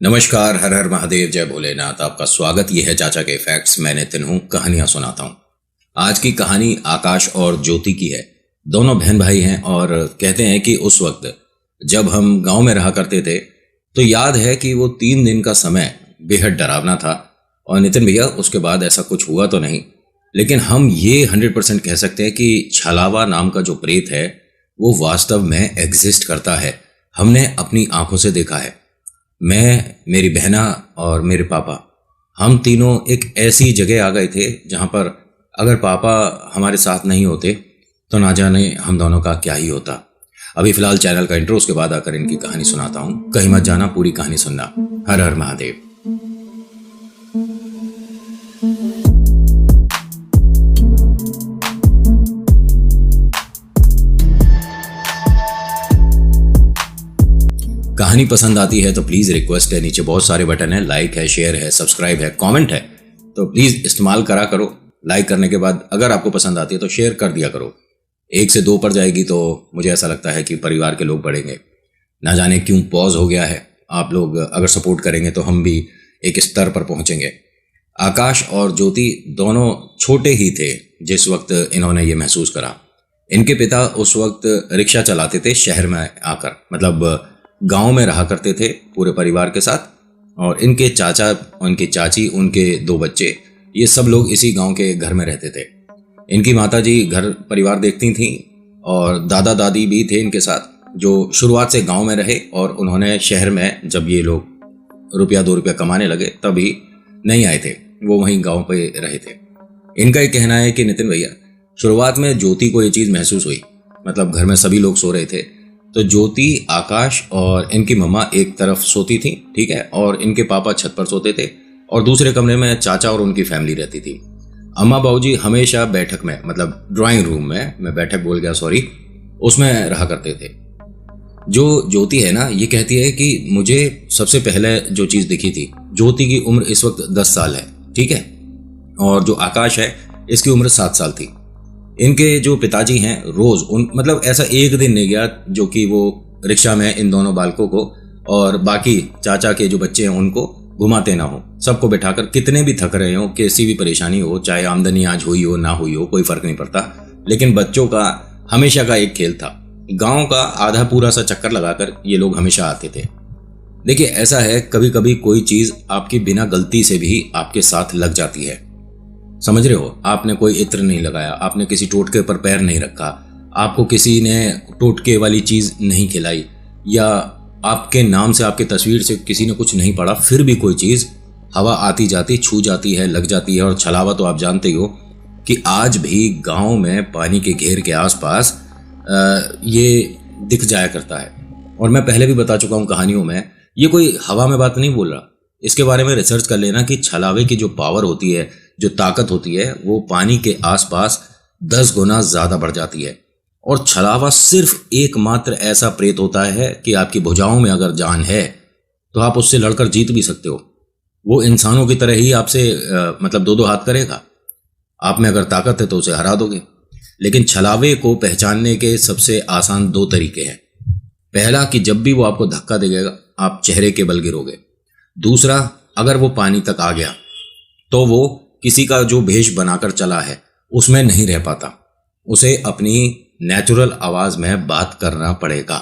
नमस्कार, हर हर महादेव, जय भोलेनाथ। आपका स्वागत। ये है चाचा के फैक्ट्स। मैं नितिन हूँ, कहानियां सुनाता हूँ। आज की कहानी आकाश और ज्योति की है। दोनों बहन भाई हैं और कहते हैं कि उस वक्त जब हम गांव में रहा करते थे तो याद है कि वो 3 दिन का समय बेहद डरावना था। और नितिन भैया, उसके बाद ऐसा कुछ हुआ तो नहीं, लेकिन हम ये 100% कह सकते हैं कि छलावा नाम का जो प्रेत है वो वास्तव में एग्जिस्ट करता है। हमने अपनी आंखों से देखा है। मैं, मेरी बहना और मेरे पापा, हम तीनों एक ऐसी जगह आ गए थे जहाँ पर अगर पापा हमारे साथ नहीं होते तो ना जाने हम दोनों का क्या ही होता। अभी फिलहाल चैनल का इंट्रो, उसके बाद आकर इनकी कहानी सुनाता हूँ। कहीं मत जाना, पूरी कहानी सुनना। हर हर महादेव। कहानी पसंद आती है तो प्लीज़ रिक्वेस्ट है, नीचे बहुत सारे बटन है, लाइक है, शेयर है, सब्सक्राइब है, कमेंट है, तो प्लीज़ इस्तेमाल करा करो। लाइक करने के बाद अगर आपको पसंद आती है तो शेयर कर दिया करो। 1 से 2 पर जाएगी तो मुझे ऐसा लगता है कि परिवार के लोग बढ़ेंगे। ना जाने क्यों पॉज हो गया है। आप लोग अगर सपोर्ट करेंगे तो हम भी एक स्तर पर पहुँचेंगे। आकाश और ज्योति दोनों छोटे ही थे जिस वक्त इन्होंने ये महसूस करा। इनके पिता उस वक्त रिक्शा चलाते थे शहर में आकर, मतलब गांव में रहा करते थे पूरे परिवार के साथ। और इनके चाचा, उनकी चाची, उनके 2 बच्चे, ये सब लोग इसी गांव के घर में रहते थे। इनकी माताजी घर परिवार देखती थीं और दादा दादी भी थे इनके साथ, जो शुरुआत से गांव में रहे और उन्होंने शहर में जब ये लोग रुपया 2 रुपया कमाने लगे तभी नहीं आए थे, वो वहीं गांव पे रहे थे। इनका एक कहना है कि नितिन भैया, शुरुआत में ज्योति को ये चीज़ महसूस हुई। मतलब घर में सभी लोग सो रहे थे तो ज्योति, आकाश और इनकी मम्मा एक तरफ सोती थी, ठीक है, और इनके पापा छत पर सोते थे और दूसरे कमरे में चाचा और उनकी फैमिली रहती थी। अम्मा बाबूजी हमेशा बैठक में, मतलब ड्राइंग रूम में, मैं बैठक बोल गया सॉरी, उसमें रहा करते थे। जो ज्योति है ना, ये कहती है कि मुझे सबसे पहले जो चीज़ दिखी थी, ज्योति की उम्र इस वक्त 10 साल है, ठीक है, और जो आकाश है इसकी उम्र 7 साल थी। इनके जो पिताजी हैं रोज मतलब ऐसा एक दिन नहीं गया जो कि वो रिक्शा में इन दोनों बालकों को और बाकी चाचा के जो बच्चे हैं उनको घुमाते ना हो। सबको बिठाकर, कितने भी थक रहे हो, कैसी भी परेशानी हो, चाहे आमदनी आज हुई हो ना हुई हो, कोई फर्क नहीं पड़ता, लेकिन बच्चों का हमेशा का एक खेल था। गांव का आधा पूरा सा चक्कर लगाकर ये लोग हमेशा आते थे। देखिए, ऐसा है कभी कभी कोई चीज आपकी बिना गलती से भी आपके साथ लग जाती है। समझ रहे हो? आपने कोई इत्र नहीं लगाया, आपने किसी टोटके पर पैर नहीं रखा, आपको किसी ने टोटके वाली चीज नहीं खिलाई, या आपके नाम से, आपके तस्वीर से किसी ने कुछ नहीं पढ़ा, फिर भी कोई चीज हवा आती जाती छू जाती है, लग जाती है। और छलावा तो आप जानते ही हो कि आज भी गांव में पानी के घेर के आसपास ये दिख जाया करता है। और मैं पहले भी बता चुका हूँ कहानियों में, ये कोई हवा में बात नहीं बोल रहा। इसके बारे में रिसर्च कर लेना कि छलावे की जो पावर होती है, जो ताकत होती है, वो पानी के आसपास 10 गुना ज्यादा बढ़ जाती है। और छलावा सिर्फ एकमात्र ऐसा प्रेत होता है कि आपकी भुजाओं में अगर जान है तो आप उससे लड़कर जीत भी सकते हो। वो इंसानों की तरह ही आपसे मतलब 2-2 हाथ करेगा। आप में अगर ताकत है तो उसे हरा दोगे। लेकिन छलावे को पहचानने के सबसे आसान 2 तरीके हैं। पहला कि जब भी वो आपको धक्का देगा आप चेहरे के बल गिरोगे। दूसरा, अगर वो पानी तक आ गया तो वो किसी का जो भेष बनाकर चला है उसमें नहीं रह पाता, उसे अपनी नेचुरल आवाज में बात करना पड़ेगा।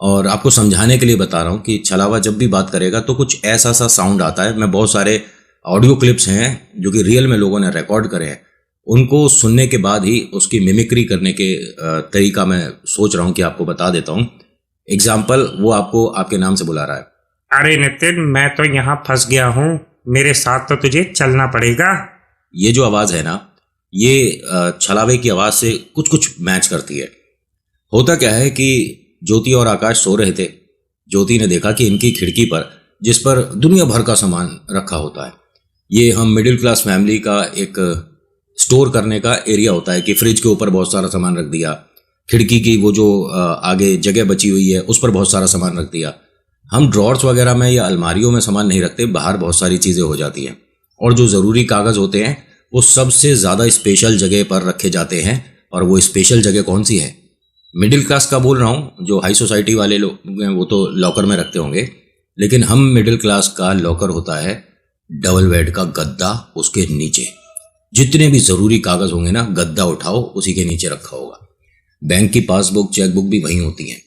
और आपको समझाने के लिए बता रहा हूं कि छलावा जब भी बात करेगा तो कुछ ऐसा सा साउंड आता है। मैं बहुत सारे ऑडियो क्लिप्स हैं जो कि रियल में लोगों ने रिकॉर्ड करे हैं, उनको सुनने के बाद ही उसकी मिमिक्री करने के तरीका मैं सोच रहा हूं कि आपको बता देता हूं। एग्जाम्पल, वो आपको आपके नाम से बुला रहा है। अरे नितिन, मैं तो यहाँ फंस गया हूँ, मेरे साथ तो तुझे चलना पड़ेगा। ये जो आवाज है ना, ये छलावे की आवाज से कुछ कुछ मैच करती है। होता क्या है कि ज्योति और आकाश सो रहे थे। ज्योति ने देखा कि इनकी खिड़की पर, जिस पर दुनिया भर का सामान रखा होता है, ये हम मिडिल क्लास फैमिली का एक स्टोर करने का एरिया होता है कि फ्रिज के ऊपर बहुत सारा सामान रख दिया, खिड़की की वो जो आगे जगह बची हुई है उस पर बहुत सारा सामान रख दिया। हम ड्रॉर्स वगैरह में या अलमारियों में सामान नहीं रखते, बाहर बहुत सारी चीज़ें हो जाती हैं। और जो ज़रूरी कागज़ होते हैं वो सबसे ज़्यादा स्पेशल जगह पर रखे जाते हैं। और वो स्पेशल जगह कौन सी है? मिडिल क्लास का बोल रहा हूँ, जो हाई सोसाइटी वाले लोग हैं वो तो लॉकर में रखते होंगे, लेकिन हम मिडिल क्लास का लॉकर होता है डबल बेड का गद्दा, उसके नीचे जितने भी जरूरी कागज होंगे ना, गद्दा उठाओ उसी के नीचे रखा होगा। बैंक की पासबुक चेकबुक भी वहीं होती है।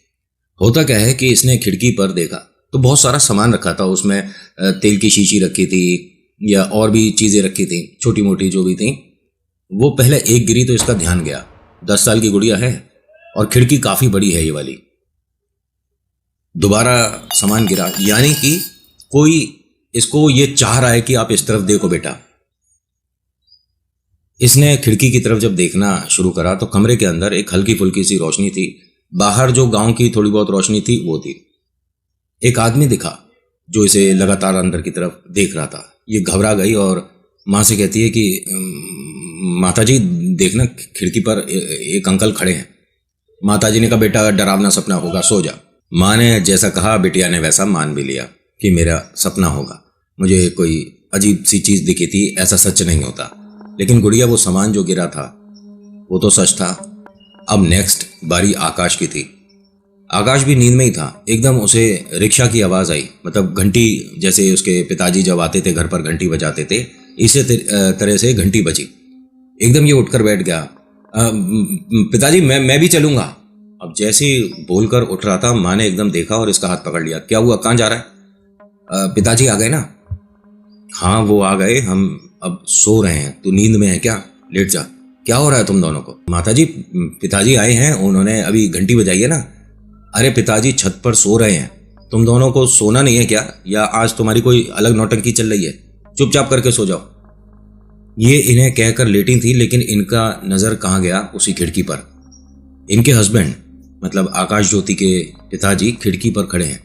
होता क्या है कि इसने खिड़की पर देखा तो बहुत सारा सामान रखा था उसमें, तेल की शीशी रखी थी या और भी चीजें रखी थी छोटी मोटी जो भी थी। वो पहले एक गिरी तो इसका ध्यान गया, 10 साल की गुड़िया है और खिड़की काफी बड़ी है ये वाली। दोबारा सामान गिरा, यानी कि कोई इसको ये चाह रहा है कि आप इस तरफ देखो बेटा। इसने खिड़की की तरफ जब देखना शुरू करा तो कमरे के अंदर एक हल्की फुल्की सी रोशनी थी, बाहर जो गांव की थोड़ी बहुत रोशनी थी वो थी। एक आदमी दिखा जो इसे लगातार अंदर की तरफ देख रहा था। ये घबरा गई और माँ से कहती है कि माताजी देखना खिड़की पर एक अंकल खड़े हैं। माताजी ने कहा बेटा डरावना सपना होगा, सो जा। माँ ने जैसा कहा बिटिया ने वैसा मान भी लिया कि मेरा सपना होगा, मुझे कोई अजीब सी चीज दिखी थी, ऐसा सच नहीं होता। लेकिन गुड़िया वो सामान जो गिरा था वो तो सच था। अब नेक्स्ट बारी आकाश की थी। आकाश भी नींद में ही था। एकदम उसे रिक्शा की आवाज आई, मतलब घंटी, जैसे उसके पिताजी जब आते थे घर पर घंटी बजाते थे, इसी तरह से घंटी बजी। एकदम ये उठकर बैठ गया। पिताजी मैं भी चलूंगा। अब जैसे बोलकर उठ रहा था, माँ ने एकदम देखा और इसका हाथ पकड़ लिया। क्या हुआ, कहाँ जा रहा है? पिताजी आ गए ना? हाँ वो आ गए, हम अब सो रहे हैं। तू नींद में है क्या? लेट जा। क्या हो रहा है तुम दोनों को? माताजी पिताजी आए हैं, उन्होंने अभी घंटी बजाई है ना। अरे पिताजी छत पर सो रहे हैं, तुम दोनों को सोना नहीं है क्या? या आज तुम्हारी कोई अलग नौटंकी चल रही है? चुपचाप करके सो जाओ। ये इन्हें कहकर लेटी थी, लेकिन इनका नजर कहाँ गया? उसी खिड़की पर। इनके हस्बैंड मतलब आकाश ज्योति के पिताजी खिड़की पर खड़े हैं।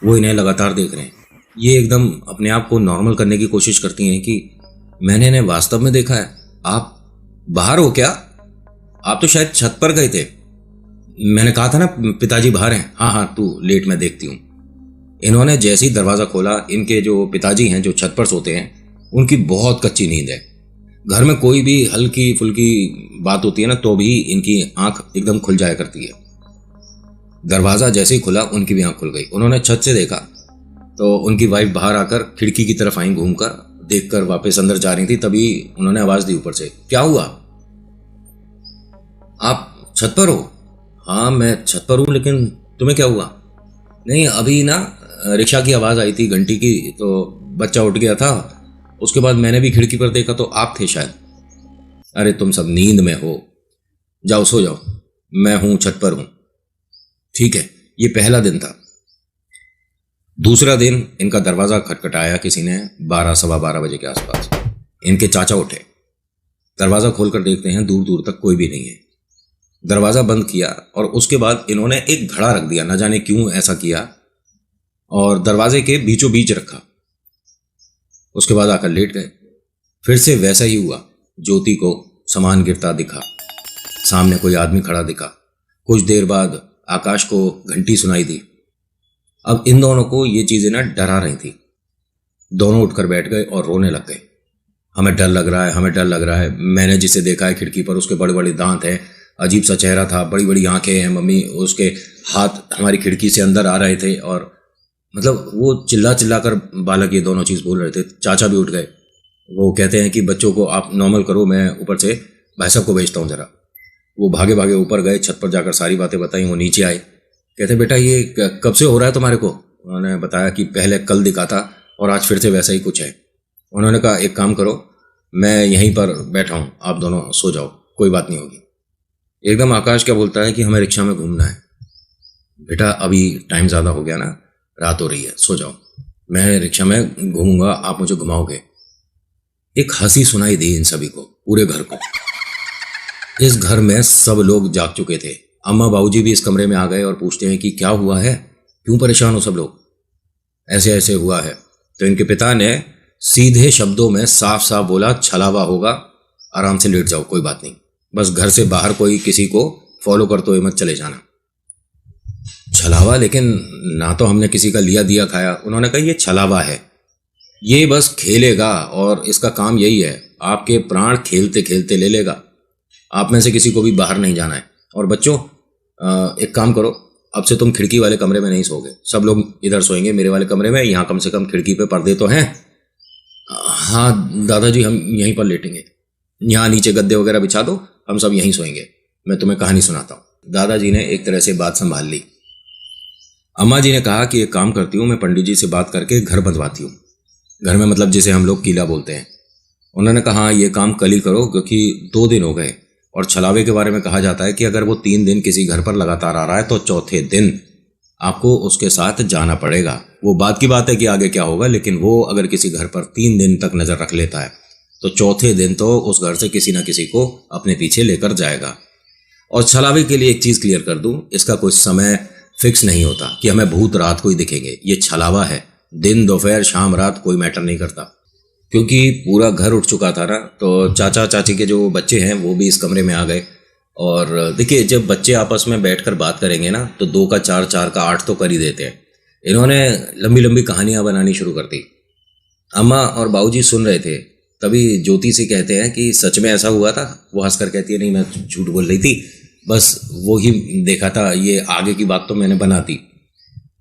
वो इन्हें लगातार देख रहे हैं। ये एकदम अपने आप को नॉर्मल करने की कोशिश करती हैं कि मैंने इन्हें वास्तव में देखा है। आप बाहर हो क्या? आप तो शायद छत पर गए थे। मैंने कहा था ना पिताजी बाहर हैं। हाँ हाँ तू लेट, मैं देखती हूँ। इन्होंने जैसे ही दरवाजा खोला, इनके जो पिताजी हैं जो छत पर सोते हैं, उनकी बहुत कच्ची नींद है। घर में कोई भी हल्की फुल्की बात होती है ना तो भी इनकी आंख एकदम खुल जाया करती है। दरवाजा जैसे ही खुला उनकी भी आंख खुल गई। उन्होंने छत से देखा तो उनकी वाइफ बाहर आकर खिड़की की तरफ आई, घूमकर देखकर वापस अंदर जा रही थी। तभी उन्होंने आवाज दी ऊपर से, क्या हुआ? आप छत पर हो? हाँ मैं छत पर हूं, लेकिन तुम्हें क्या हुआ? नहीं अभी ना रिक्शा की आवाज आई थी, घंटी की, तो बच्चा उठ गया था। उसके बाद मैंने भी खिड़की पर देखा तो आप थे शायद। अरे तुम सब नींद में हो, जाओ सो जाओ, मैं हूं छत पर हूं। ठीक है। ये पहला दिन था। दूसरा दिन इनका दरवाजा खटखटाया किसी ने 12 सवा 12 बजे के आसपास। इनके चाचा उठे, दरवाजा खोलकर देखते हैं दूर दूर तक कोई भी नहीं है। दरवाजा बंद किया और उसके बाद इन्होंने एक घड़ा रख दिया, न जाने क्यों ऐसा किया, और दरवाजे के बीचों बीच रखा। उसके बाद आकर लेट गए। फिर से वैसा ही हुआ। ज्योति को सामान गिरता दिखा, सामने कोई आदमी खड़ा दिखा। कुछ देर बाद आकाश को घंटी सुनाई दी। अब इन दोनों को ये चीजें ना डरा रही थी। दोनों उठकर बैठ गए और रोने लग गए। हमें डर लग रहा है, हमें डर लग रहा है। मैंने जिसे देखा है खिड़की पर, उसके बड़े बड़े दांत हैं, अजीब सा चेहरा था, बड़ी बड़ी आंखें हैं। मम्मी उसके हाथ हमारी खिड़की से अंदर आ रहे थे और मतलब वो चिल्ला चिल्ला कर बालक ये दोनों चीज बोल रहे थे। चाचा भी उठ गए। वो कहते हैं कि बच्चों को आप नॉर्मल करो, मैं ऊपर से भाई साहब को भेजता हूँ जरा। वो भागे भागे ऊपर गए, छत पर जाकर सारी बातें बताई। वो नीचे आए, कहते बेटा ये कब से हो रहा है तुम्हारे को? उन्होंने बताया कि पहले कल दिखा था और आज फिर से वैसा ही कुछ है। उन्होंने कहा एक काम करो, मैं यहीं पर बैठा हूँ, आप दोनों सो जाओ, कोई बात नहीं होगी। एकदम आकाश क्या बोलता है कि हमें रिक्शा में घूमना है। बेटा अभी टाइम ज़्यादा हो गया ना, रात हो रही है, सो जाओ, मैं रिक्शा में घूमूंगा, आप मुझे घुमाओगे। एक हंसी सुनाई दी इन सभी को, पूरे घर को। इस घर में सब लोग जाग चुके थे। अम्मा बाबूजी भी इस कमरे में आ गए और पूछते हैं कि क्या हुआ है, क्यों परेशान हो सब लोग? ऐसे ऐसे हुआ है। तो इनके पिता ने सीधे शब्दों में साफ साफ बोला, छलावा होगा, आराम से लेट जाओ, कोई बात नहीं, बस घर से बाहर कोई किसी को फॉलो करते हुए मत चले जाना। छलावा? लेकिन ना तो हमने किसी का लिया दिया खाया। उन्होंने कहा ये छलावा है, ये बस खेलेगा और इसका काम यही है, आपके प्राण खेलते खेलते ले लेगा। आप में से किसी को भी बाहर नहीं जाना है। और बच्चों एक काम करो, अब से तुम खिड़की वाले कमरे में नहीं सोओगे, सब लोग इधर सोएंगे मेरे वाले कमरे में। यहाँ कम से कम खिड़की पे पर्दे तो हैं। हाँ दादाजी, हम यहीं पर लेटेंगे। यहाँ नीचे गद्दे वगैरह बिछा दो, हम सब यहीं सोएंगे। मैं तुम्हें कहानी सुनाता हूँ। दादाजी ने एक तरह से बात संभाल ली। अम्मा जी ने कहा कि एक काम करती हूँ, मैं पंडित जी से बात करके घर बंधवाती हूँ। घर में मतलब जिसे हम लोग किला बोलते हैं। उन्होंने कहा ये काम कल ही करो, क्योंकि 2 दिन हो गए और छलावे के बारे में कहा जाता है कि अगर वो 3 दिन किसी घर पर लगातार आ रहा है तो चौथे दिन आपको उसके साथ जाना पड़ेगा। वो बात की बात है कि आगे क्या होगा, लेकिन वो अगर किसी घर पर 3 दिन तक नजर रख लेता है तो चौथे दिन तो उस घर से किसी ना किसी को अपने पीछे लेकर जाएगा। और छलावे के लिए एक चीज क्लियर कर दूं, इसका कोई समय फिक्स नहीं होता कि हमें भूत रात को ही दिखेंगे। ये छलावा है, दिन दोपहर शाम रात कोई मैटर नहीं करता। क्योंकि पूरा घर उठ चुका था ना, तो चाचा चाची के जो बच्चे हैं वो भी इस कमरे में आ गए। और देखिए, जब बच्चे आपस में बैठकर बात करेंगे ना तो 2 का 4, 4 का 8 तो कर ही देते हैं। इन्होंने लंबी लंबी कहानियां बनानी शुरू कर दी। अम्मा और बाबूजी सुन रहे थे। तभी ज्योति से कहते हैं कि सच में ऐसा हुआ था। वो हंसकर कहती है नहीं, मैं झूठ बोल रही थी, बस वो ही देखा था। ये आगे की बात तो मैंने बना दी।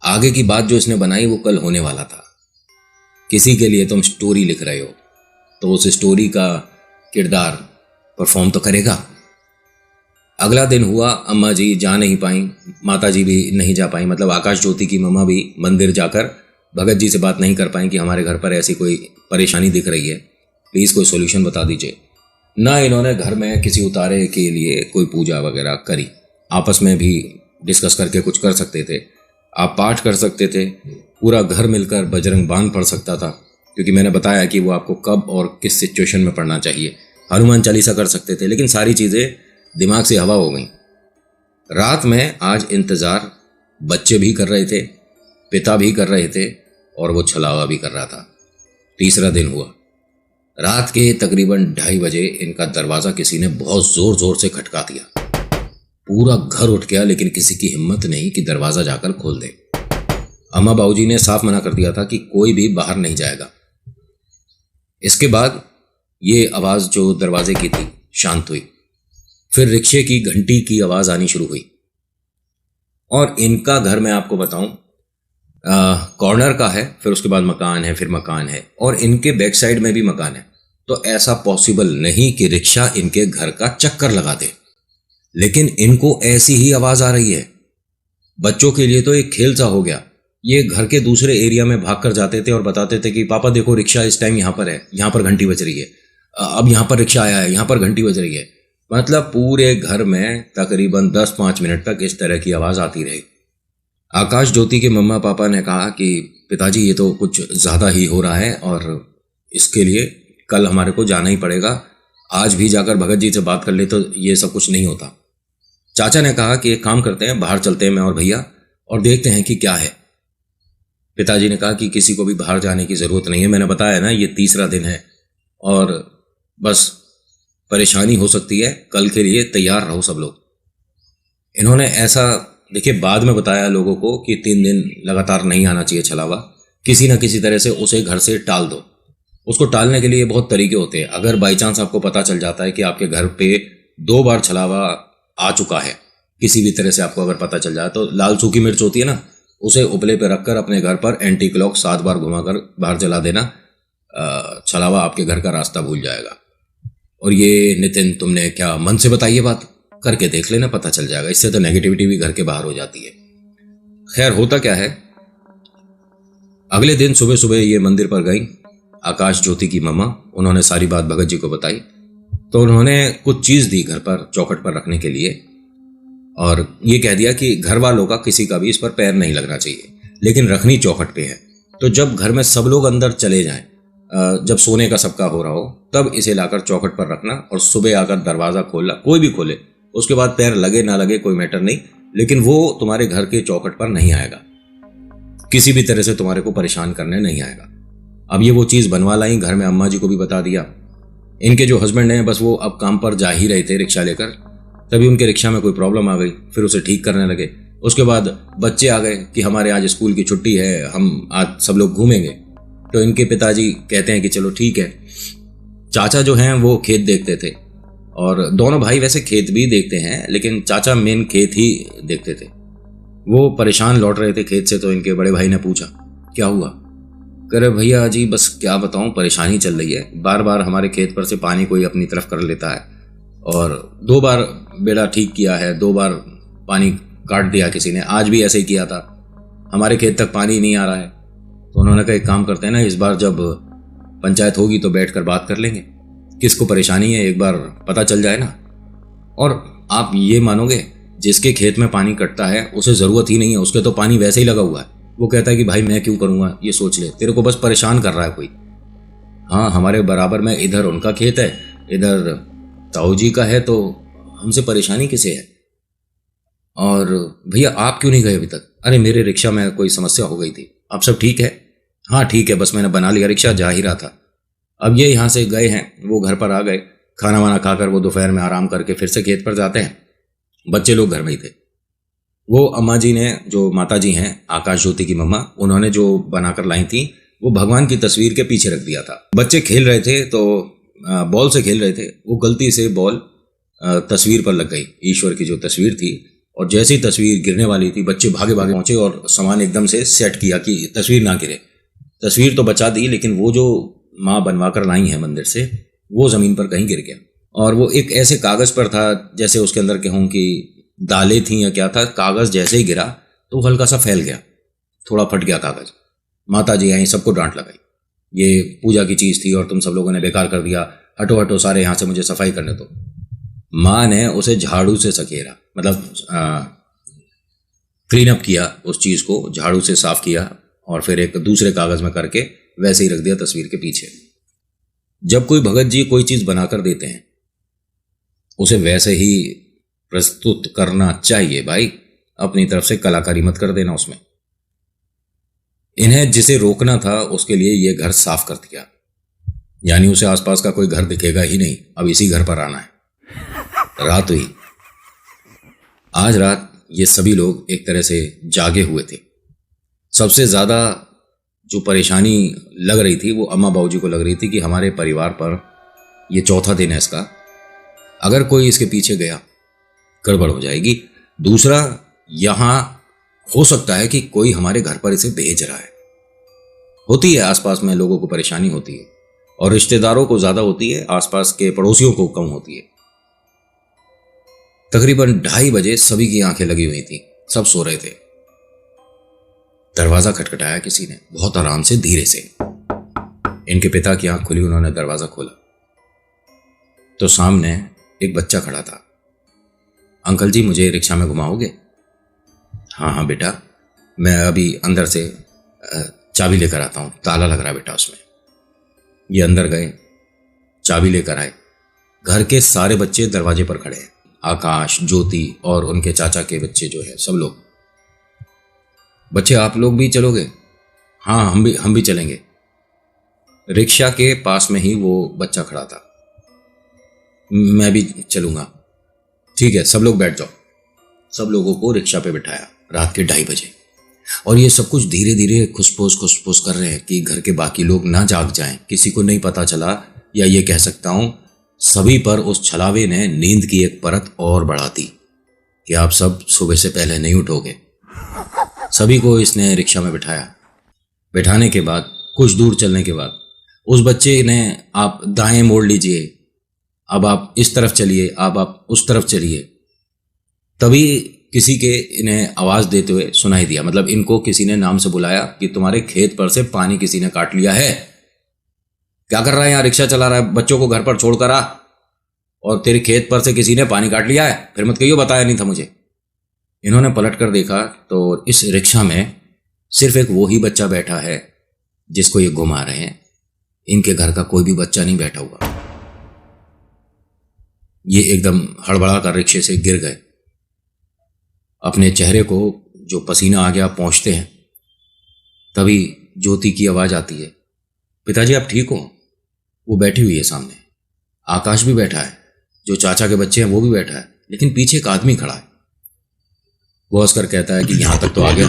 आगे की बात जो इसने बनाई वो कल होने वाला था। किसी के लिए तुम स्टोरी लिख रहे हो तो उस स्टोरी का किरदार परफॉर्म तो करेगा। अगला दिन हुआ, अम्मा जी जा नहीं पाई, माता जी भी नहीं जा पाई। मतलब आकाश ज्योति की मम्मा भी मंदिर जाकर भगत जी से बात नहीं कर पाई कि हमारे घर पर ऐसी कोई परेशानी दिख रही है, प्लीज़ कोई सोल्यूशन बता दीजिए। ना इन्होंने घर में किसी उतारे के लिए कोई पूजा वगैरह करी। आपस में भी डिस्कस करके कुछ कर सकते थे। आप पाठ कर सकते थे, पूरा घर मिलकर बजरंग बाण पढ़ सकता था, क्योंकि मैंने बताया कि वो आपको कब और किस सिचुएशन में पढ़ना चाहिए। हनुमान चालीसा कर सकते थे, लेकिन सारी चीज़ें दिमाग से हवा हो गई। रात में आज इंतज़ार बच्चे भी कर रहे थे, पिता भी कर रहे थे और वो छलावा भी कर रहा था। तीसरा दिन हुआ। रात के तकरीबन 2:30 बजे इनका दरवाज़ा किसी ने बहुत ज़ोर ज़ोर से खटका दिया। पूरा घर उठ गया, लेकिन किसी की हिम्मत नहीं कि दरवाज़ा जाकर खोल दे। अम्मा बाबूजी ने साफ मना कर दिया था कि कोई भी बाहर नहीं जाएगा। इसके बाद ये आवाज़ जो दरवाजे की थी शांत हुई। फिर रिक्शे की घंटी की आवाज़ आनी शुरू हुई। और इनका घर मैं आपको बताऊं, कॉर्नर का है, फिर उसके बाद मकान है, फिर मकान है, और इनके बैक साइड में भी मकान है। तो ऐसा पॉसिबल नहीं कि रिक्शा इनके घर का चक्कर लगा दे। लेकिन इनको ऐसी ही आवाज़ आ रही है। बच्चों के लिए तो एक खेल सा हो गया। ये घर के दूसरे एरिया में भाग कर जाते थे और बताते थे कि पापा देखो रिक्शा इस टाइम यहाँ पर है, यहाँ पर घंटी बज रही है, अब यहाँ पर रिक्शा आया है, यहाँ पर घंटी बज रही है। मतलब पूरे घर में तकरीबन 10-5 मिनट तक इस तरह की आवाज़ आती रही। आकाश ज्योति के मम्मा पापा ने कहा कि पिताजी ये तो कुछ ज़्यादा ही हो रहा है और इसके लिए कल हमारे को जाना ही पड़ेगा। आज भी जाकर भगत जी से बात कर ले तो ये सब कुछ नहीं होता। चाचा ने कहा कि एक काम करते हैं, बाहर चलते हैं मैं और भैया, और देखते हैं कि क्या है। पिताजी ने कहा कि किसी को भी बाहर जाने की ज़रूरत नहीं है, मैंने बताया ना ये तीसरा दिन है और बस परेशानी हो सकती है, कल के लिए तैयार रहो सब लोग। इन्होंने ऐसा देखिए बाद में बताया लोगों को कि 3 दिन लगातार नहीं आना चाहिए छलावा, किसी न किसी तरह से उसे घर से टाल दो। उसको टालने के लिए बहुत तरीके होते हैं। अगर बाई चांस आपको पता चल जाता है कि आपके घर पे 2 बार छलावा आ चुका है, किसी भी तरह से आपको अगर पता चल जाए, तो लाल सूखी मिर्च होती है ना, उसे उपले पे रखकर अपने घर पर एंटी क्लॉक 7 बार घुमाकर बाहर जला देना। छलावा आपके घर का रास्ता भूल जाएगा। और ये नितिन तुमने क्या मन से बताई ये बात, करके देख लेना, पता चल जाएगा। इससे तो नेगेटिविटी भी घर के बाहर हो जाती है। खैर होता क्या है, अगले दिन सुबह सुबह ये मंदिर पर गई आकाश ज्योति की मम्मा। उन्होंने सारी बात भगत जी को बताई तो उन्होंने कुछ चीज़ दी घर पर चौखट पर रखने के लिए, और ये कह दिया कि घर वालों का किसी का भी इस पर पैर नहीं लगना चाहिए, लेकिन रखनी चौखट पे है। तो जब घर में सब लोग अंदर चले जाएं, जब सोने का सबका हो रहा हो, तब इसे लाकर चौखट पर रखना और सुबह आकर दरवाज़ा खोलना, कोई भी खोले, उसके बाद पैर लगे ना लगे कोई मैटर नहीं, लेकिन वो तुम्हारे घर के चौखट पर नहीं आएगा, किसी भी तरह से तुम्हारे को परेशान करने नहीं आएगा। अब ये वो चीज़ बनवा लाई, घर में अम्मा जी को भी बता दिया। इनके जो हस्बैंड हैं बस वो अब काम पर जा ही रहे थे रिक्शा लेकर, तभी उनके रिक्शा में कोई प्रॉब्लम आ गई, फिर उसे ठीक करने लगे। उसके बाद बच्चे आ गए कि हमारे आज स्कूल की छुट्टी है, हम आज सब लोग घूमेंगे। तो इनके पिताजी कहते हैं कि चलो ठीक है। चाचा जो हैं वो खेत देखते थे, और दोनों भाई वैसे खेत भी देखते हैं, लेकिन चाचा मेन खेत ही देखते थे। वो परेशान लौट रहे थे खेत से, तो इनके बड़े भाई ने पूछा क्या हुआ। कह रहे भैया जी बस क्या बताऊं, परेशानी चल रही है, बार बार हमारे खेत पर से पानी कोई अपनी तरफ कर लेता है, और 2 बार बेड़ा ठीक किया है, 2 बार पानी काट दिया किसी ने, आज भी ऐसे ही किया था, हमारे खेत तक पानी नहीं आ रहा है। तो उन्होंने कहा एक काम करते हैं ना, इस बार जब पंचायत होगी तो बैठकर बात कर लेंगे, किसको परेशानी है एक बार पता चल जाए ना। और आप ये मानोगे, जिसके खेत में पानी कटता है उसे ज़रूरत ही नहीं है, उसके तो पानी वैसे ही लगा हुआ है, वो कहता है कि भाई मैं क्यों करूँगा, ये सोच ले, तेरे को बस परेशान कर रहा है कोई। हाँ हमारे बराबर में इधर उनका खेत है, इधर ताऊ जी का है, तो हमसे परेशानी किसे है। और भैया आप क्यों नहीं गए अभी तक। अरे मेरे रिक्शा में कोई समस्या हो गई थी। आप सब ठीक है। हाँ ठीक है, बस मैंने बना लिया, रिक्शा जा ही रहा था। अब ये यहाँ से गए हैं, वो घर पर आ गए, खाना वाना खाकर वो दोपहर में आराम करके फिर से खेत पर जाते हैं। बच्चे लोग घर में ही थे। वो अम्मा जी ने, जो माता जी हैं आकाश ज्योति की मम्मा, उन्होंने जो बनाकर लाई थी वो भगवान की तस्वीर के पीछे रख दिया था। बच्चे खेल रहे थे तो बॉल से खेल रहे थे, वो गलती से बॉल तस्वीर पर लग गई, ईश्वर की जो तस्वीर थी, और जैसे ही तस्वीर गिरने वाली थी बच्चे भागे भागे पहुंचे और सामान एकदम से सेट किया कि तस्वीर ना गिरे। तस्वीर तो बचा दी, लेकिन वो जो माँ बनवा कर लाई है मंदिर से, वो ज़मीन पर कहीं गिर गया। और वो एक ऐसे कागज़ पर था जैसे उसके अंदर कहूँ कि दालें थी या क्या था। कागज़ जैसे ही गिरा तो हल्का सा फैल गया, थोड़ा फट गया कागज़। माता जी आई, सबको डांट लगाई, ये पूजा की चीज़ थी और तुम सब लोगों ने बेकार कर दिया, हटो हटो सारे यहाँ से, मुझे सफाई करने दो। माँ ने उसे झाड़ू से सकेरा, मतलब क्लीन अप किया, उस चीज़ को झाड़ू से साफ किया और फिर एक दूसरे कागज़ में करके वैसे ही रख दिया तस्वीर के पीछे। जब कोई भगत जी कोई चीज़ बनाकर देते हैं उसे वैसे ही प्रस्तुत करना चाहिए भाई, अपनी तरफ से कलाकारी मत कर देना उसमें। इन्हें जिसे रोकना था उसके लिए ये घर साफ कर दिया, यानी उसे आसपास का कोई घर दिखेगा ही नहीं, अब इसी घर पर आना है। रात हुई, आज रात ये सभी लोग एक तरह से जागे हुए थे। सबसे ज़्यादा जो परेशानी लग रही थी वो अम्मा बाबूजी को लग रही थी कि हमारे परिवार पर ये चौथा दिन है इसका, अगर कोई इसके पीछे गया गड़बड़ हो जाएगी। दूसरा, यहाँ हो सकता है कि कोई हमारे घर पर इसे भेज रहा है। होती है आसपास में लोगों को परेशानी होती है, और रिश्तेदारों को ज़्यादा होती है, आसपास के पड़ोसियों को कम होती है। तकरीबन 2:30 बजे सभी की आंखें लगी हुई थी, सब सो रहे थे। दरवाजा खटखटाया किसी ने, बहुत आराम से, धीरे से। इनके पिता की आंख खुली, उन्होंने दरवाजा खोला तो सामने एक बच्चा खड़ा था। अंकल जी मुझे रिक्शा में घुमाओगे? हाँ हाँ बेटा, मैं अभी अंदर से चाबी लेकर आता हूँ, ताला लग रहा है बेटा उसमें। ये अंदर गए, चाबी लेकर आए। घर के सारे बच्चे दरवाजे पर खड़े हैं, आकाश, ज्योति और उनके चाचा के बच्चे जो है, सब लोग। बच्चे आप लोग भी चलोगे? हाँ हम भी चलेंगे। रिक्शा के पास में ही वो बच्चा खड़ा था। मैं भी चलूँगा। ठीक है, सब लोग बैठ जाओ। सब लोगों को रिक्शा पे बिठाया रात के 2:30 बजे, और ये सब कुछ धीरे धीरे खुसफुस कर रहे हैं कि घर के बाकी लोग ना जाग जाएं, किसी को नहीं पता चला, या ये कह सकता हूँ सभी पर उस छलावे ने नींद की एक परत और बढ़ा दी कि आप सब सुबह से पहले नहीं उठोगे। सभी को इसने रिक्शा में बिठाया। बिठाने के बाद कुछ दूर चलने के बाद उस बच्चे ने, आप दाएं मोड़ लीजिए, अब आप इस तरफ चलिए, अब आप उस तरफ चलिए। तभी किसी के इन्हें आवाज़ देते हुए सुनाई दिया, मतलब इनको किसी ने नाम से बुलाया कि तुम्हारे खेत पर से पानी किसी ने काट लिया है। क्या कर रहा है यहाँ, रिक्शा चला रहा है, बच्चों को घर पर छोड़कर आ, और तेरे खेत पर से किसी ने पानी काट लिया है, फिर मत कहियो बताया नहीं था मुझे। इन्होंने पलट कर देखा तो इस रिक्शा में सिर्फ एक वो ही बच्चा बैठा है जिसको ये घुमा रहे हैं। इनके घर का कोई भी बच्चा नहीं बैठा हुआ। ये एकदम हड़बड़ा कर रिक्शे से गिर गए। अपने चेहरे को जो पसीना आ गया पहुंचते हैं, तभी ज्योति की आवाज़ आती है, पिताजी आप ठीक हो? वो बैठी हुई है सामने। आकाश भी बैठा है, जो चाचा के बच्चे हैं वो भी बैठा है, लेकिन पीछे एक आदमी खड़ा है। वो हंसकर कहता है कि यहां तक तो आ गया,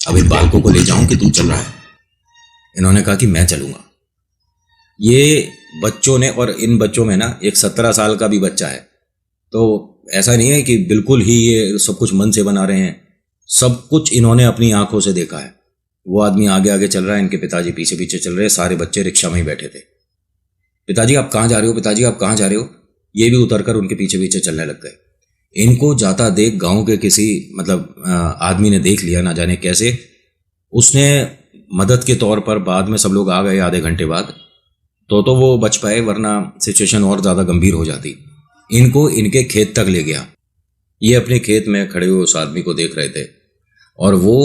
अब इन बालकों को ले जाऊं कि तू चल रहा है? इन्होंने कहा कि मैं चलूंगा। ये बच्चों ने, और इन बच्चों में ना एक 17 साल का भी बच्चा है, तो ऐसा नहीं है कि बिल्कुल ही ये सब कुछ मन से बना रहे हैं, सब कुछ इन्होंने अपनी आंखों से देखा है। वो आदमी आगे आगे चल रहा है, इनके पिताजी पीछे पीछे चल रहे हैं, सारे बच्चे रिक्शा में ही बैठे थे। पिताजी आप कहाँ जा रहे हो, पिताजी आप कहाँ जा रहे हो, ये भी उतरकर उनके पीछे पीछे चलने लग गए। इनको जाता देख गांव के किसी आदमी ने देख लिया, ना जाने कैसे, उसने मदद के तौर पर, बाद में सब लोग आ गए आधे घंटे बाद, तो वो बच पाए, वरना सिचुएशन और ज़्यादा गंभीर हो जाती। इनको इनके खेत तक ले गया। ये अपने खेत में खड़े हुए उस आदमी को देख रहे थे और वो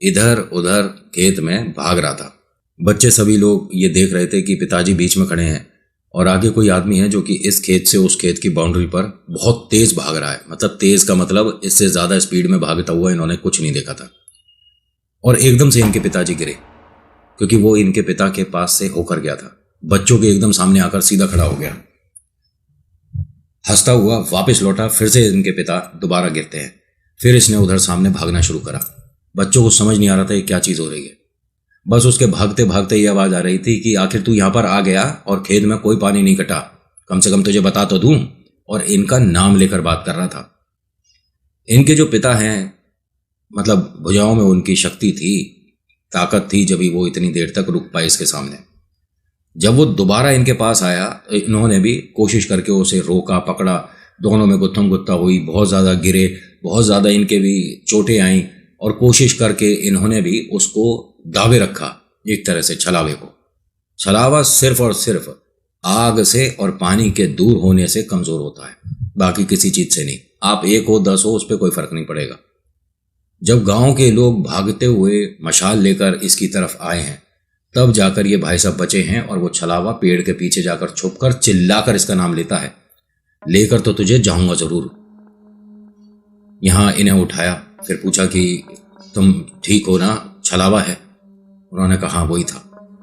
इधर उधर खेत में भाग रहा था। बच्चे सभी लोग ये देख रहे थे कि पिताजी बीच में खड़े हैं और आगे कोई आदमी है जो कि इस खेत से उस खेत की बाउंड्री पर बहुत तेज भाग रहा है। मतलब तेज का मतलब इससे ज़्यादा स्पीड में भागता हुआ इन्होंने कुछ नहीं देखा था। और एकदम से इनके पिताजी गिरे, क्योंकि वो इनके पिता के पास से होकर गया था। बच्चों के एकदम सामने आकर सीधा खड़ा हो गया, हंसता हुआ वापस लौटा। फिर से इनके पिता दोबारा गिरते हैं। फिर इसने उधर सामने भागना शुरू करा। बच्चों को समझ नहीं आ रहा था ये क्या चीज़ हो रही है। बस उसके भागते भागते ये आवाज़ आ रही थी कि आखिर तू यहाँ पर आ गया और खेत में कोई पानी नहीं कटा, कम से कम तुझे बता तो दूं। और इनका नाम लेकर बात कर रहा था। इनके जो पिता हैं, मतलब भुजाओं में उनकी शक्ति थी, ताकत थी, जब भी वो इतनी देर तक रुक पाए इसके सामने। जब वो दोबारा इनके पास आया, इन्होंने भी कोशिश करके उसे रोका, पकड़ा। दोनों में गुत्थम गुत्था हुई, बहुत ज़्यादा गिरे, बहुत ज़्यादा इनके भी चोटें आईं और कोशिश करके इन्होंने भी उसको दावे रखा एक तरह से, छलावे को। छलावा सिर्फ और सिर्फ आग से और पानी के दूर होने से कमज़ोर होता है, बाकी किसी चीज़ से नहीं। आप 1 हो 10 हो, उस पर कोई फ़र्क नहीं पड़ेगा। जब गांव के लोग भागते हुए मशाल लेकर इसकी तरफ आए हैं, तब जाकर ये भाई साहब बचे हैं। और वो छलावा पेड़ के पीछे जाकर छुपकर चिल्लाकर इसका नाम लेता है, लेकर तो तुझे जाऊंगा जरूर। यहां इन्हें उठाया, फिर पूछा कि तुम ठीक हो ना, छलावा है? उन्होंने कहा हाँ वही था।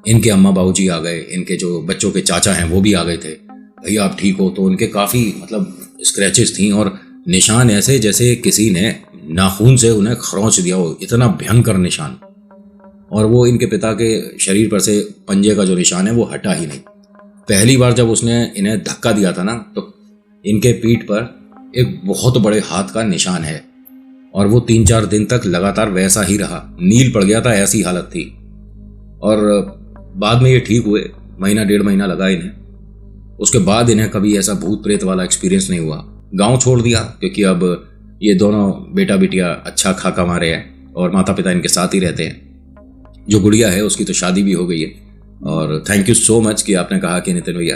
इनके अम्मा बाबूजी आ गए, इनके जो बच्चों के चाचा हैं वो भी आ गए थे। भैया आप ठीक हो? तो उनके काफ़ी स्क्रैचेस थी और निशान ऐसे जैसे किसी ने नाखून से उन्हें खरोंच दिया हो, इतना भयंकर निशान। और वो इनके पिता के शरीर पर से पंजे का जो निशान है वो हटा ही नहीं। पहली बार जब उसने इन्हें धक्का दिया था ना, तो इनके पीठ पर एक बहुत बड़े हाथ का निशान है और वो 3-4 दिन तक लगातार वैसा ही रहा। नील पड़ गया था, ऐसी हालत थी। और बाद में ये ठीक हुए, 1-1.5 महीना लगा इन्हें। उसके बाद इन्हें कभी ऐसा भूत प्रेत वाला एक्सपीरियंस नहीं हुआ। गांव छोड़ दिया क्योंकि अब ये दोनों बेटा बिटिया अच्छा खा कमा रहे हैं और माता पिता इनके साथ ही रहते हैं। जो गुड़िया है उसकी तो शादी भी हो गई है। और थैंक यू सो मच कि आपने कहा कि नितिन भैया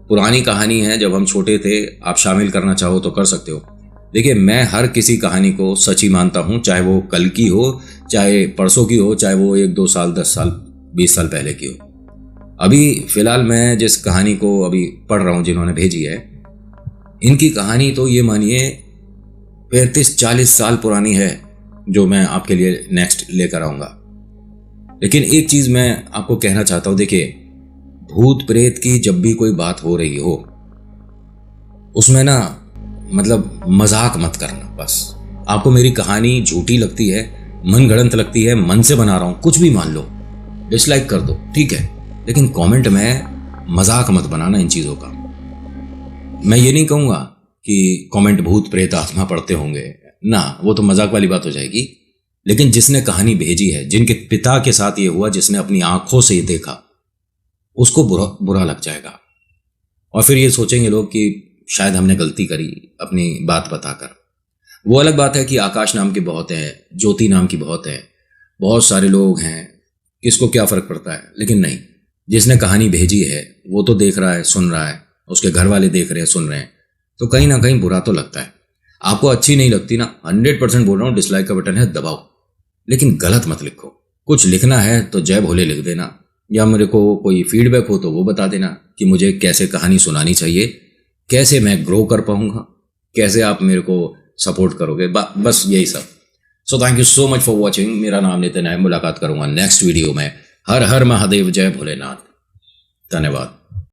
पुरानी कहानी है, जब हम छोटे थे, आप शामिल करना चाहो तो कर सकते हो। देखिए, मैं हर किसी कहानी को सच ही मानता हूँ, चाहे वो कल की हो, चाहे परसों की हो, चाहे वो 1-2 साल, 10 साल, 20 साल पहले की हो। अभी फ़िलहाल मैं जिस कहानी को अभी पढ़ रहा हूँ, जिन्होंने भेजी है, इनकी कहानी तो ये मानिए 35-40 साल पुरानी है, जो मैं आपके लिए नेक्स्ट लेकर आऊँगा। लेकिन एक चीज़ मैं आपको कहना चाहता हूँ, देखिए, भूत प्रेत की जब भी कोई बात हो रही हो, उसमें ना मजाक मत करना। बस आपको मेरी कहानी झूठी लगती है, मन गढ़ंत लगती है, मन से बना रहा हूँ, कुछ भी मान लो, डिसलाइक कर दो, ठीक है, लेकिन कमेंट में मजाक मत बनाना इन चीज़ों का। मैं ये नहीं कहूँगा कि कमेंट भूत प्रेत आत्मा पढ़ते होंगे ना, वो तो मजाक वाली बात हो जाएगी। लेकिन जिसने कहानी भेजी है, जिनके पिता के साथ ये हुआ, जिसने अपनी आंखों से ये देखा, उसको बुरा लग जाएगा। और फिर ये सोचेंगे लोग कि शायद हमने गलती करी अपनी बात बताकर। वो अलग बात है कि आकाश नाम की बहुत है, ज्योति नाम की बहुत है, बहुत सारे लोग हैं, किसको क्या फ़र्क पड़ता है। लेकिन नहीं, जिसने कहानी भेजी है वो तो देख रहा है, सुन रहा है, उसके घर वाले देख रहे हैं, सुन रहे हैं, तो कहीं ना कहीं बुरा तो लगता है। आपको अच्छी नहीं लगती ना, 100% बोल रहा हूँ, डिसलाइक का बटन है, दबाओ, लेकिन गलत मत लिखो। कुछ लिखना है तो जय भोले लिख देना, या मेरे को कोई फीडबैक हो तो वो बता देना कि मुझे कैसे कहानी सुनानी चाहिए, कैसे मैं ग्रो कर पाऊंगा, कैसे आप मेरे को सपोर्ट करोगे, बस यही सब। So thank you so much for watching. मेरा नाम नितिन है, मुलाकात करूंगा नेक्स्ट वीडियो में। हर हर महादेव, जय भोलेनाथ, धन्यवाद।